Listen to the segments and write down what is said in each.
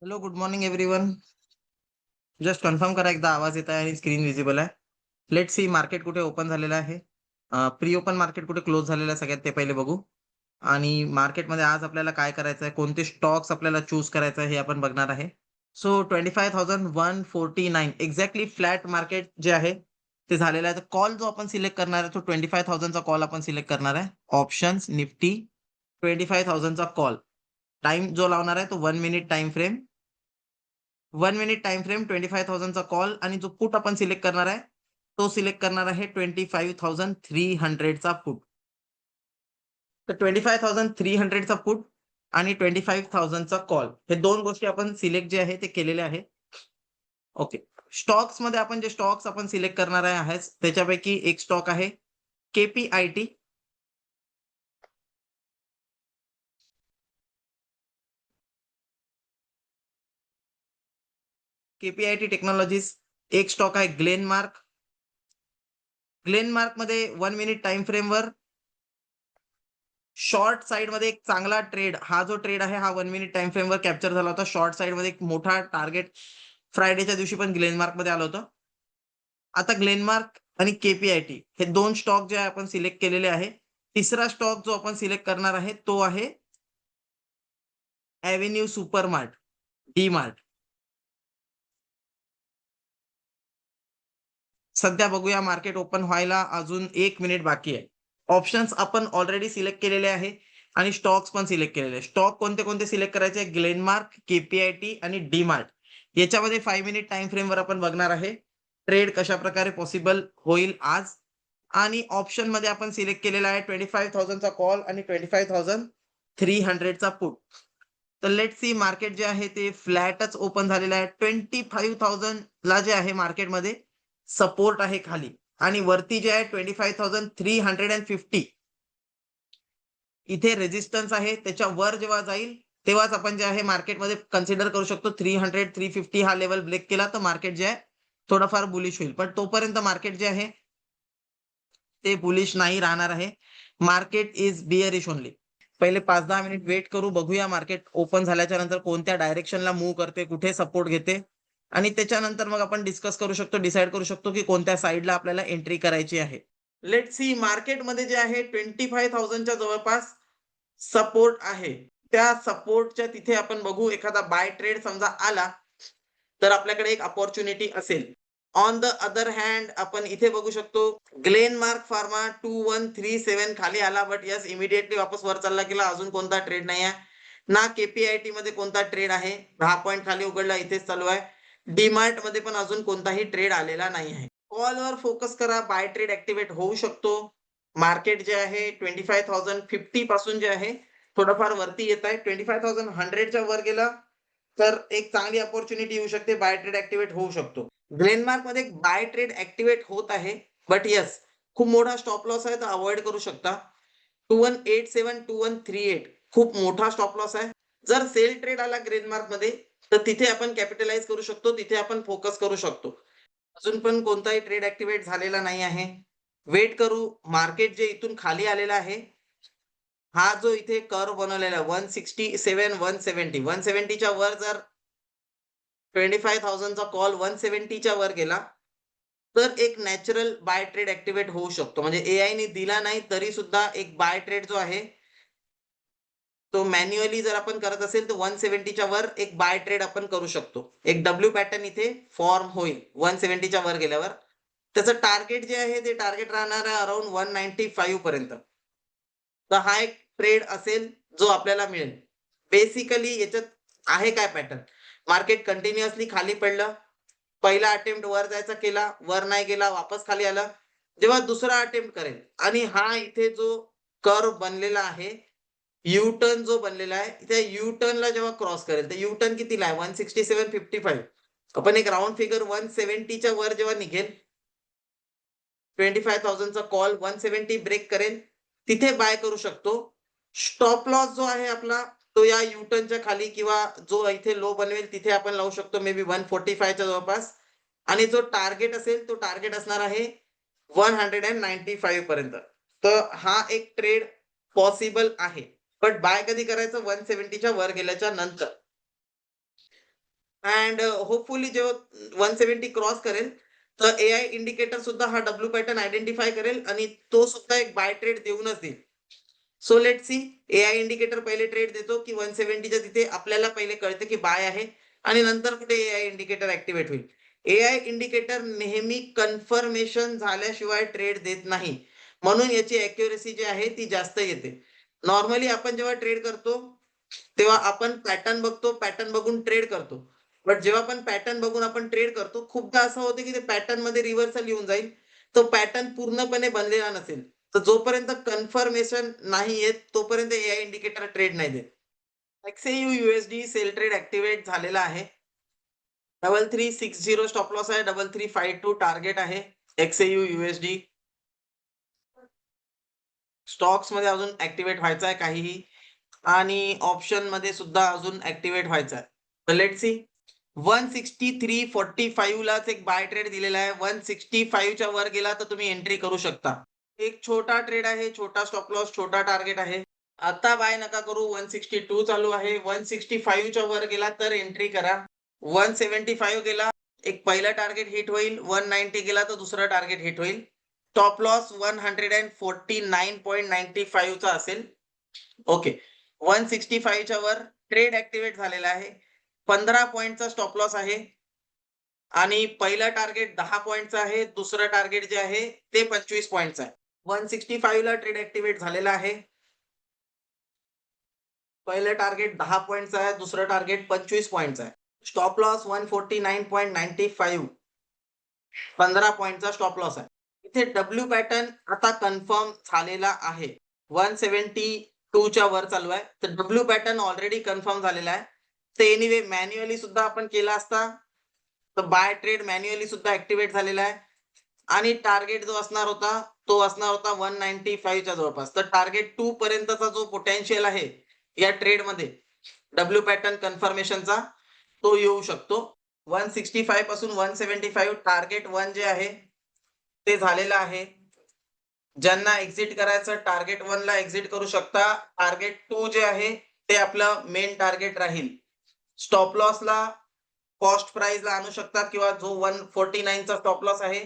Hello, good morning everyone. Just confirm करा एकदा आवाज येत आहे आणि स्क्रीन विजिबल आहे. लेट सी मार्केट कुठे ओपन झालेलं आहे. प्री ओपन मार्केट कुठे क्लोज झालेलं आहे सगळ्यात ते पहिले बघू. आणि मार्केटमध्ये आज आपल्याला काय करायचं आहे, कोणते स्टॉक्स आपल्याला चूज करायचं आहे हे आपण बघणार आहे. सो 25,149 एक्झॅक्टली फ्लॅट मार्केट जे आहे ते झालेलं आहे. तर कॉल जो आपण सिलेक्ट करणार आहे तो 25,000 चा कॉल आपण सिलेक्ट करणार आहे. ऑप्शन्स निफ्टी 25,000 चा कॉल. टाइम जो लावणार आहे तो 1 minute time frame. 1 minute time frame 25,000 चा कॉल आणि जो पुट आपण सिलेक्ट करणार आहे, तो सिलेक्ट करणार आहे 25,300 चा पुट. तर 25,300 चा पुट आणि 25,000 चा कॉल हे दोन गोष्टी आपण सिलेक्ट जे आहे ते केलेले आहे. ओके. स्टॉक्समध्ये आपण जे स्टॉक्स आपण सिलेक्ट करणार आहे त्याच्यापैकी एक स्टॉक आहे केपीआयटी. KPIT technologies. एक स्टॉक आहे ग्लेनमार्क. ग्लेनमार्कमध्ये 1 मिनिट टाइम फ्रेमवर शॉर्ट साइडमध्ये एक चांगला ट्रेड, हा जो ट्रेड आहे हा 1 मिनिट टाइम फ्रेमवर कॅप्चर झाला होता. शॉर्ट साइडमध्ये एक मोठा टार्गेट फ्रायडेच्या दिवशी पण ग्लेनमार्कमध्ये आलं होतं. आता ग्लेनमार्क आणि केपीआयटी हे दोन स्टॉक जे आहे आपण सिलेक्ट केलेले आहे. तिसरा स्टॉक जो आपण सिलेक्ट करणार आहे तो आहे एव्हेन्यू सुपरमार्ट, डी-मार्ट. सध्या बघूया मार्केट ओपन व्हायला अजून 1 मिनिट बाकी आहे. ऑप्शन्स आपण ऑलरेडी सिलेक्ट केलेले आहे आणि स्टॉक्स पण सिलेक्ट केलेले आहे. स्टॉक कोणते-कोणते सिलेक्ट करायचे आहे? ग्लेनमार्क, केपीआयटी आणि डी-मार्ट. याच्यामध्ये 5 मिनिट टाइम फ्रेमवर आपण बघणार आहे. ट्रेड कशाप्रकारे पॉसिबल होईल आज. आणि ऑप्शनमध्ये आपण सिलेक्ट केलेला आहे 25,000 चा कॉल आणि 25,300 चा पुट. तर लेट्स सी मार्केट जे आहे ते फ्लॅटच ओपन झालेलं आहे. 25,000 ला जे आहे मार्केटमध्ये सपोर्ट आहे खाली आणि वरती जे आहे 25,350 इथे रेजिस्टन्स आहे. त्याच्या वर जेव्हा जाईल तेव्हाच आपण जे आहे मार्केटमध्ये कन्सिडर करू शकतो 300-350 हा लेवल ब्रेक केला तर मार्केट जे आहे थोडंफार बुलिश होईल. पण तोपर्यंत मार्केट जे आहे ते बुलिश नाही राहणार आहे. Market is bearish only. पहिले 5-10 मिनिट वेट करू, बघूया मार्केट ओपन झाल्याच्या नंतर कोणत्या डायरेक्शनला मूव्ह करते, कुठे सपोर्ट घेते आणि त्याच्यानंतर मग आपण डिस्कस करू शकतो, डिसाईड करू शकतो की कोणत्या साइडला आपल्याला एंट्री करायची आहे. लेट्स सी मार्केटमध्ये जे आहे 25,000 च्या जवळपास सपोर्ट आहे. त्या सपोर्टच्या तिथे आपण बघू एखादा बाय ट्रेड समजा आला, तर आपल्याकडे एक अपॉर्च्युनिटी असेल. ऑन द अदर हँड आपण इथे बघू शकतो ग्लेनमार्क फार्मा 2137 खाली आला, बट यस इमिडिएटली वापस वर चालला गेला. अजून कोणता ट्रेड नाही आहे. ना केपीआयटी मध्ये कोणता ट्रेड आहे. 10 पॉइंट खाली उघडला, इथेच चालू आहे. डीमार्ट मध्ये पण अजून कोणताही ट्रेड आलेला नाही आहे. कॉलवर फोकस करा. बाय ट्रेड ऍक्टिव्हेट होऊ शकतो. मार्केट जे आहे 25,050 पासून जे आहे थोडंफार वरती येत आहे. 25,100 च्या वर गेला तर एक चांगली अपॉर्च्युनिटी येऊ शकते. बाय ट्रेड ऍक्टिव्हेट होऊ शकतो. ग्लेनमार्क मध्ये बाय ट्रेड ऍक्टिव्हेट होत आहे, बट यस खूप मोठा स्टॉप लॉस आहे तर अवॉइड करू शकता. 2187-2138 खूप मोठा स्टॉप लॉस आहे. जर सेल ट्रेड आला ग्लेनमार्क मध्ये तर तिथे आपण कॅपिटलाइज करू शकतो, तिथे आपण फोकस करू शकतो. अजून पण कोणताही ट्रेड ऍक्टिव्हेट झालेला नाही आहे. वेट करू. मार्केट जे इथून खाली आलेला आहे, हा जो इथे कर्व बनवलेला आहे 167-170 च्या वर जर 25,000 चा कॉल 170 च्या वर गेला, तर एक नॅचरल बाय ट्रेड ऍक्टिव्हेट होऊ शकतो. म्हणजे एआयने दिला नाही तरी सुद्धा एक बाय ट्रेड जो आहे, तो मॅन्युअली जर आपण करत असेल तर 170 च्या वर एक बाय ट्रेड आपण करू शकतो. एक डब्ल्यू पॅटर्न इथे फॉर्म होईल 170 च्या वर गेल्यावर. त्याचं टार्गेट जे आहे ते टार्गेट राहणार आहे अराउंड 195 पर्यंत. तर हा एक ट्रेड असेल जो आपल्याला मिळेल. बेसिकली याच्यात आहे काय पॅटर्न? मार्केट कंटिन्युअसली खाली पडलं. पहिला अटेम्प्ट वर जायचा केला, वर नाही गेला, वापस खाली आलं. जेव्हा दुसरा अटेम्प्ट करेल आणि हा इथे जो कर्व बनलेला आहे, यू टर्न जो बनलेला आहे, त्या यू टर्नला जेव्हा क्रॉस करेल, तर यू टर्न कितीला आहे? 167.55. आपण एक राउंड फिगर 170 च्या वर जेव्हा निघेल, 25,000 चा कॉल 170 ब्रेक करेल, तिथे बाय करू शकतो. स्टॉप लॉस जो आहे आपला, तो या यू टर्नच्या खाली किंवा जो इथे लो बनवेल तिथे आपण लावू शकतो, मे बी 145 च्या जवळपास. आणि जो टार्गेट असेल तो टार्गेट असणार आहे 195 पर्यंत. तर हा एक ट्रेड पॉसिबल आहे. बट बाय कधी करायचं? 170 च्या वर गेल्याच्या नंतर. अँड होपफुली जेव्हा 170 क्रॉस करेल, तर एआय इंडिकेटर सुद्धा हा डब्ल्यू पॅटर्न आयडेंटिफाय करेल आणि तो सुद्धा एक बाय ट्रेड देऊनच देईल. So let's see. AI indicator पहिले ट्रेड देतो की 170च्या तिथे आपल्याला पहिले कळतं की बाय आहे आणि नंतर कुठे एआय इंडिकेटर ॲक्टिव्हेट होईल. एआय इंडिकेटर नेहमी कन्फर्मेशन झाल्याशिवाय ट्रेड देत नाही. म्हणून याची ॲक्युरसी जी आहे ती जास्त येते. नॉर्मली आपण जेव्हा ट्रेड करतो, तेव्हा आपण पॅटर्न बघतो, पॅटर्न बघून ट्रेड करतो. बट जेव्हा आपण पॅटर्न बघून आपण ट्रेड करतो, खूपदा असं होतं की ते पॅटर्नमध्ये रिव्हर्सल येऊन जाईल. तो पॅटर्न पूर्णपणे बनलेला नसेल. तर जोपर्यंत कन्फर्मेशन नाही येत, तोपर्यंत एआय इंडिकेटर ट्रेड नाही देत. XAU USD sell trade activate झालेला आहे. 3360 स्टॉप लॉस आहे. 3352 टार्गेट आहे. XAU USD स्टॉक्समध्ये अजून ॲक्टिव्हेट व्हायचा आहे काहीही आणि ऑप्शनमध्ये सुद्धा अजून ॲक्टिव्हेट व्हायचा आहे. तर लेट्स सी. 163.45 लाच एक बाय ट्रेड दिलेला आहे. 165 च्या वर गेला तर तुम्ही एंट्री करू शकता. एक छोटा ट्रेड आहे, छोटा स्टॉप लॉस, छोटा टार्गेट आहे. आता बाय नका करू. 162 चालू आहे. 165 च्या वर गेला तर एंट्री करा. 175 गेला, एक पहिला टार्गेट हिट होईल. 190 गेला तर दुसरं टार्गेट हिट होईल. स्टॉप लॉस 149.95 चा असेल. ओके. 165 च्या वर ट्रेड ॲक्टिव्हेट झालेला आहे. 15 पॉइंटचा स्टॉप लॉस आहे आणि पहिलं टार्गेट 10 पॉइंटचं आहे. दुसरं टार्गेट जे आहे ते 25 पॉइंटचं आहे. 165 ला ट्रेड ॲक्टिव्हेट झालेला आहे. पहिलं टार्गेट 10 पॉइंटचं आहे, दुसरं टार्गेट 25 पॉइंटचं आहे. स्टॉप लॉस 149.95 15 पॉइंटचा स्टॉप लॉस आहे. इथे डब्ल्यू पॅटर्न आता कन्फर्म झालेला आहे. 172 च्या वर चालू आहे. तर डब्ल्यू पॅटर्न ऑलरेडी कन्फर्म झालेला आहे. तर एनिवे मॅन्युअली सुद्धा आपण केला असता, तर बाय ट्रेड मॅन्युअली सुद्धा ॲक्टिव्हेट झालेला आहे आणि टार्गेट जो असणार होता, तो असणार होता 195 च्या जवळपास. तर टार्गेट 2 पर्यंतचा जो पोटेन्शियल आहे या ट्रेडमध्ये डब्ल्यू पॅटर्न कन्फर्मेशनचा, तो येऊ शकतो. 165 पासून 175 टार्गेट 1 जे आहे ते झालेलं आहे. ज्यांना एक्झिट करायचं टार्गेट 1 ला एक्झिट करू शकता. टार्गेट 2 जे आहे ते आपलं मेन टार्गेट राहील. स्टॉप लॉसला कॉस्ट प्राइसला आणू शकता किंवा जो 149 चा स्टॉप लॉस आहे,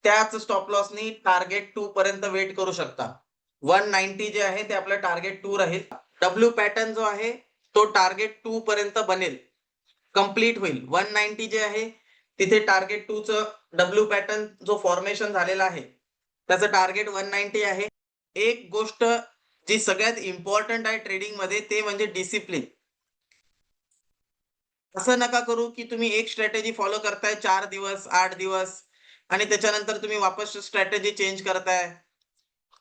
त्याच स्टॉप लॉसनी टार्गेट 2 पर्यंत वेट करू शकता. 190 जे आहे ते आपलं टार्गेट 2 राहील. डब्ल्यू पॅटर्न जो आहे तो टार्गेट 2 पर्यंत बनेल. कंप्लीट होईल. 190 जे आहे तिथे टार्गेट 2 चं डब्ल्यू पॅटर्न जो फॉर्मेशन झालेला आहे, त्याचं टार्गेट 190 आहे. एक गोष्ट जी सगळ्यात इम्पोर्टंट आहे ट्रेडिंगमध्ये ते म्हणजे डिसिप्लिन. असं नका करू, की तुम्ही एक स्ट्रॅटेजी फॉलो करताय 4 दिवस, 8 दिवस आणि त्याच्यानंतर तुम्ही वापस स्ट्रॅटेजी चेंज करताय.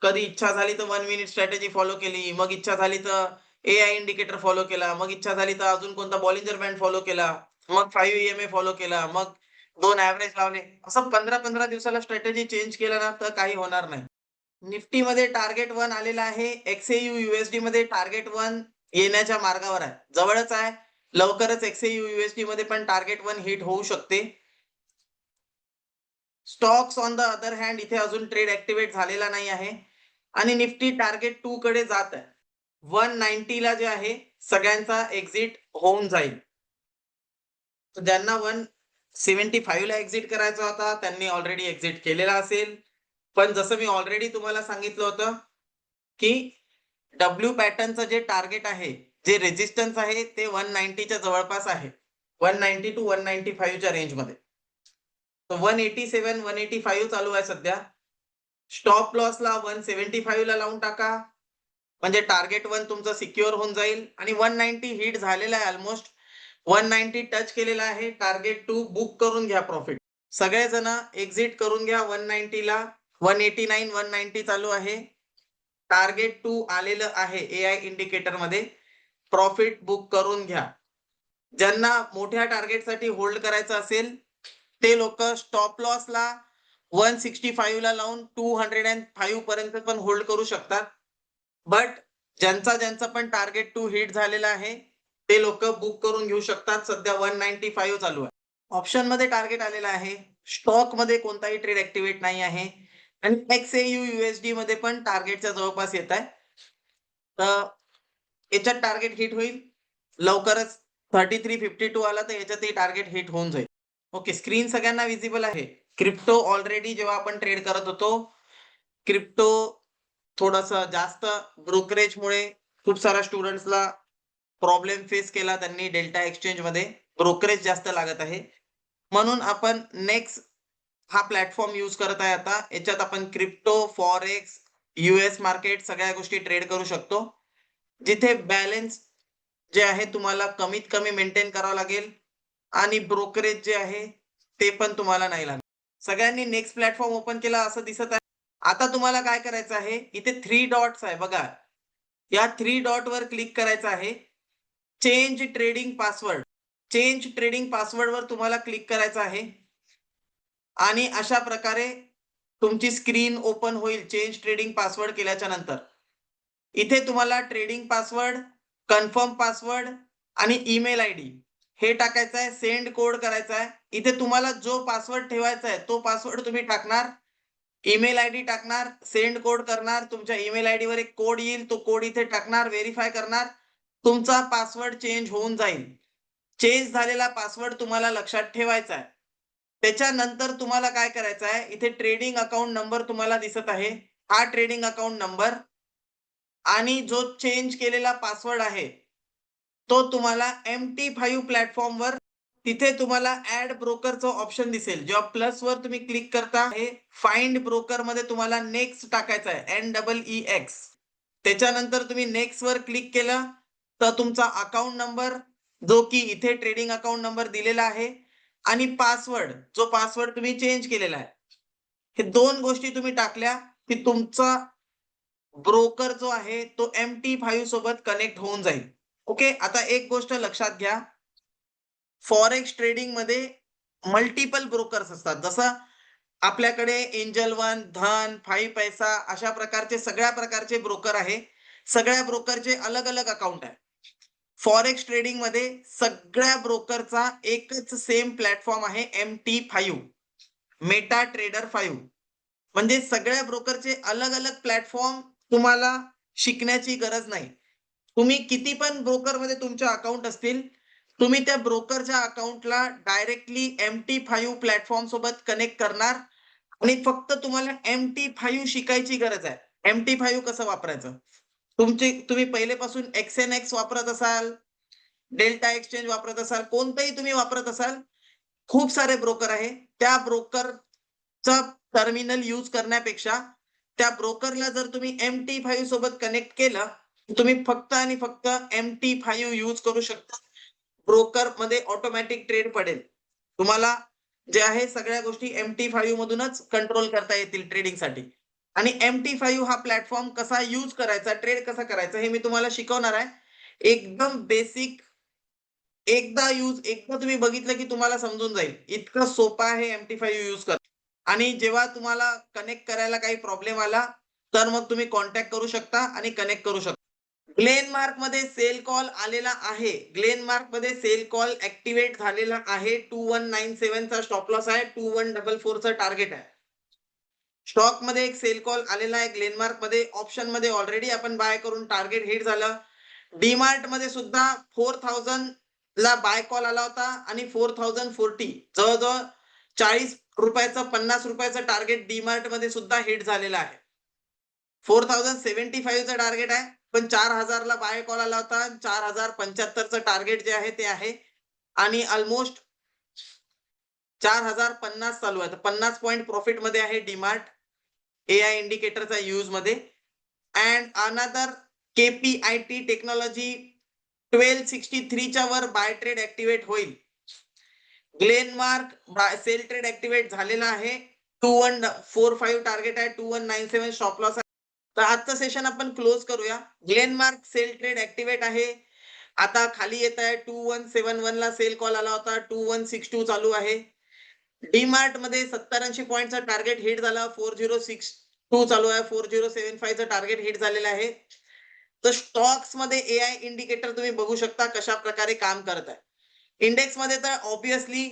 कधी इच्छा झाली तर 1 मिनिट स्ट्रॅटेजी फॉलो केली, मग इच्छा झाली तर एआय इंडिकेटर फॉलो केला, मग इच्छा झाली तर अजून कोणता बॉलिंजर बँड फॉलो केला, मग 5 ईएमए फॉलो केला, मग 2 एव्हरेज लावले. असं 15-15 दिवसाला स्ट्रॅटेजी चेंज केलं ना तर काही होणार नाही. निफ्टीमध्ये टार्गेट 1 आलेला आहे. एक्सएयू यूएसडीमध्ये टार्गेट 1 येण्याच्या मार्गावर आहे. जवळच आहे. लवकरच एक्सएयू यूएसडीमध्ये पण टार्गेट 1 हिट होऊ शकते. Stocks on the other hand इथे अजून ट्रेड ॲक्टिव्हेट झालेला नाही आहे आणि निफ्टी टार्गेट 2 कडे जात आहे. 190 ला जे आहे सगळ्यांचा एक्झिट होऊन जाईल. तर ज्यांना 175 ला एक्झिट करायचा होता त्यांनी ऑलरेडी एक्झिट केलेला असेल. पण जसं मी ऑलरेडी तुम्हाला सांगितलं होतं, की डब्ल्यू पॅटर्नचं जे टार्गेट आहे, जे रेझिस्टन्स आहे ते 190 च्या जवळपास आहे. 190 टू 195 च्या रेंजमध्ये. तर 187, 185 चालू आहे सध्या. स्टॉप लॉसला 175 ला लावून टाका. म्हणजे टार्गेट 1 तुमचं सिक्युअर होऊन जाईल आणि 190 हिट झालेला आहे अल्मोस्ट. 190 टच केलेला आहे. टार्गेट 2 बुक करून घ्या प्रॉफिट. सगळेजण एक्झिट करून घ्या 190 ला. 189, 190 चालू आहे. टार्गेट 2 आलेलं आहे एआय इंडिकेटरमध्ये. प्रॉफिट बुक करून घ्या. ज्यांना मोठ्या टार्गेटसाठी होल्ड करायचं असेल, ते लोकं स्टॉप लॉसला 165 ला लावून 205 पर्यंत पण होल्ड करू शकतात. बट ज्यांचा पण टार्गेट 2 हिट झालेला आहे, ते लोकं बुक करून घेऊ शकतात. सध्या 195 चालू आहे. ऑप्शनमध्ये टार्गेट आलेला आहे. स्टॉकमध्ये कोणताही ट्रेड ॲक्टिव्हेट नाही आहे आणि एक्सएयू यूएसडीमध्ये पण टार्गेटच्या जवळपास येत आहे. तर याच्यात टार्गेट हिट होईल लवकरच. 3352 आला तर याच्यातही टार्गेट हिट होऊन जाईल. ओके, स्क्रीन सगळ्यांना विजिबल आहे. क्रिप्टो ऑलरेडी जेव्हा आपण ट्रेड करत होतो, क्रिप्टो थोडंसं जास्त ब्रोकरेजमुळे खूप साऱ्या स्टुडंट्सला प्रॉब्लेम फेस केला त्यांनी डेल्टा एक्सचेंजमध्ये. ब्रोकरेज जास्त लागत आहे. म्हणून आपण नेक्स्ट हा प्लॅटफॉर्म यूज करत आहे आता. याच्यात आपण क्रिप्टो, फॉरेक्स, यूएस मार्केट सगळ्या गोष्टी ट्रेड करू शकतो. जिथे बॅलन्स जे आहे तुम्हाला कमीत कमी मेंटेन करावं लागेल आणि ब्रोकरेज जे आहे ते पण तुम्हाला नाही लागणार. सगळ्यांनी नेक्स्ट प्लॅटफॉर्म ओपन केला असं दिसत आहे. आता तुम्हाला काय करायचं आहे, इथे 3 डॉट्स आहे बघा. या 3 डॉटवर क्लिक करायचं आहे. Change trading password. Change trading पासवर्डवर तुम्हाला क्लिक करायचं आहे. आणि अशा प्रकारे तुमची स्क्रीन ओपन होईल चेंज ट्रेडिंग पासवर्ड केल्याच्या नंतर. इथे तुम्हाला ट्रेडिंग पासवर्ड, कन्फर्म पासवर्ड आणि ईमेल आयडी हे टाकायचं आहे. सेंड कोड करायचा आहे. इथे तुम्हाला जो पासवर्ड ठेवायचा आहे तो पासवर्ड तुम्ही टाकणार. ईमेल आयडी टाकणार, सेंड कोड करणार. तुमच्या ईमेल आयडीवर एक कोड येईल. तो कोड इथे टाकणार, व्हेरिफाय करणार. तुमचा पासवर्ड चेंज होऊन जाईल. चेंज झालेला पासवर्ड तुम्हाला लक्षात ठेवायचा आहे. त्याच्यानंतर तुम्हाला काय करायचं आहे, इथे ट्रेडिंग अकाउंट नंबर तुम्हाला दिसत आहे. हा ट्रेडिंग अकाउंट नंबर आणि जो चेंज केलेला पासवर्ड आहे, तो तुम्हाला MT5 प्लॅटफॉर्मवर तिथे तुम्हाला ॲड ब्रोकरचं ऑप्शन दिसेल. जेव्हा प्लसवर तुम्ही क्लिक करता, हे फाइंड ब्रोकरमध्ये तुम्हाला नेक्स्ट टाकायचं आहे, NEEX. त्याच्यानंतर तुम्ही नेक्स्टवर क्लिक केलं, तर तुमचा अकाउंट नंबर जो की इथे ट्रेडिंग अकाउंट नंबर दिलेला आहे आणि पासवर्ड, जो पासवर्ड तुम्ही चेंज केलेला आहे. हे 2 गोष्टी तुम्ही टाकल्या, की तुमचा ब्रोकर जो आहे तो MT5 सोबत कनेक्ट होऊन जाईल. ओके. आता एक गोष्ट लक्षात घ्या. फॉरेक्स ट्रेडिंगमध्ये मल्टिपल ब्रोकर्स असतात. जसं आपल्याकडे एंजल वन, धन, 5 पैसा अशा प्रकारचे सगळ्या प्रकारचे ब्रोकर आहे. सगळ्या ब्रोकरचे अलग-अलग अकाउंट आहे. फॉरेक्स ट्रेडिंगमध्ये सगळ्या ब्रोकरचा एकच सेम प्लॅटफॉर्म आहे MT5, मेटा ट्रेडर 5. म्हणजे सगळ्या ब्रोकरचे अलग-अलग प्लॅटफॉर्म तुम्हाला शिकण्याची गरज नाही. तुम्ही किती पण ब्रोकरमध्ये तुमचे अकाउंट असतील, तुम्ही त्या ब्रोकरच्या अकाउंटला डायरेक्टली MT5 प्लॅटफॉर्म सोबत कनेक्ट करणार आणि फक्त तुम्हाला MT5 शिकायची गरज आहे. MT5 कसं वापरायचं? तुम्ही पहिलेपासून XNX वापरत असाल, डेल्टा एक्सचेंज वापरत असाल, कोणतंही तुम्ही वापरत असाल, खूप सारे ब्रोकर आहे. त्या ब्रोकरचा टर्मिनल यूज करण्यापेक्षा त्या ब्रोकरला जर तुम्ही MT5 सोबत कनेक्ट केलं, तुम्ही फक्त आणि फक्त MT5 यूज करू शकता. ब्रोकरमध्ये ऑटोमॅटिक ट्रेड पडेल. तुम्हाला जे आहे सगळ्या गोष्टी MT5 मधूनच कंट्रोल करता येतील ट्रेडिंगसाठी. आणि MT5 हा प्लॅटफॉर्म कसा यूज करायचा, ट्रेड कसा करायचा हे मी तुम्हाला शिकवणार आहे. एकदम बेसिक. एकदा तुम्ही बघितलं की तुम्हाला समजून जाईल. इतकं सोपं आहे MT5 यूज करणं. आणि जेव्हा तुम्हाला कनेक्ट करायला काही प्रॉब्लेम आला, तर मग तुम्ही कॉन्टॅक्ट करू शकता आणि कनेक्ट करू शकता. ग्लेनमार्कमध्ये सेल कॉल आलेला आहे. ग्लेनमार्कमध्ये सेल कॉल ॲक्टिव्हेट झालेला आहे. 2197 चा स्टॉप लॉस आहे. 2144 चं टार्गेट आहे. स्टॉकमध्ये एक सेल कॉल आलेला आहे ग्लेनमार्कमध्ये. ऑप्शनमध्ये ऑलरेडी आपण बाय करून टार्गेट हिट झालं. डीमार्टमध्ये सुद्धा 4000 ला बाय कॉल आला होता आणि 4040 जवळ-जवळ ₹40 ₹50 टार्गेट डीमार्टमध्ये सुद्धा हिट झालेला आहे. 4075 चं टार्गेट आहे. पण 4000 ला बाय कॉल आला होता. 4075 चं टार्गेट जे आहे ते आहे. आणि अल्मोस्ट 4050 चालू आहे. तर 50 पॉइंट प्रॉफिटमध्ये आहे डीमार्ट. एआय इंडिकेटरचा यूजमध्ये. अँड अनदर KPIT टेक्नॉलॉजी 1263 च्या वर बाय ट्रेड ॲक्टिव्हेट होईल. ग्लेनमार्क सेल ट्रेड ॲक्टिव्हेट झालेला आहे. 2145 टार्गेट आहे. 2197 स्टॉप लॉस आहे. तर आजचं सेशन आपण क्लोज करूया. ग्लेनमार्क सेल ट्रेड ॲक्टिव्हेट आहे. आता खाली येत आहे. 2171 ला सेल कॉल आला होता. 2162 चालू आहे. डीमार्टमध्ये 70-80 पॉइंटचा टार्गेट हिट झाला. 4062 चालू आहे. 4075 चं टार्गेट हिट झालेलं आहे. तर स्टॉक्समध्ये एआय इंडिकेटर तुम्ही बघू शकता कशा प्रकारे काम करत आहे. इंडेक्समध्ये तर ऑब्व्हियसली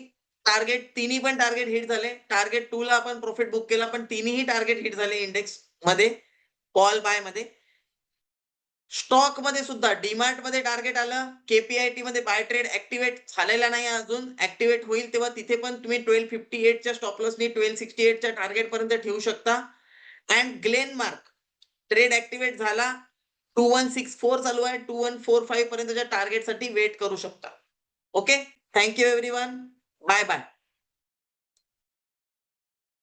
टार्गेट तिन्ही पण टार्गेट हिट झाले. टार्गेट 2 ला आपण प्रॉफिट बुक केला, पण तिन्हीही टार्गेट हिट झाले इंडेक्समध्ये, कॉल बाय मध्ये. स्टॉक मध्ये सुद्धा डीमार्ट मध्ये टार्गेट आलं, केपीआयटी मध्ये बाय ट्रेड ऍक्टिव्हेट झालेला नाही अजून, ऍक्टिव्हेट होईल तेव्हा तिथे पण तुम्ही 1258 च्या स्टॉप लॉसनी 1268 च्या टार्गेट पर्यंत ठेवू शकता. अँड ग्लेनमार्क ट्रेड ऍक्टिव्हेट झाला, 2164 चालू आहे, 2145 पर्यंतच्या टार्गेटसाठी वेट करू शकता. Okay, thank you everyone, bye bye.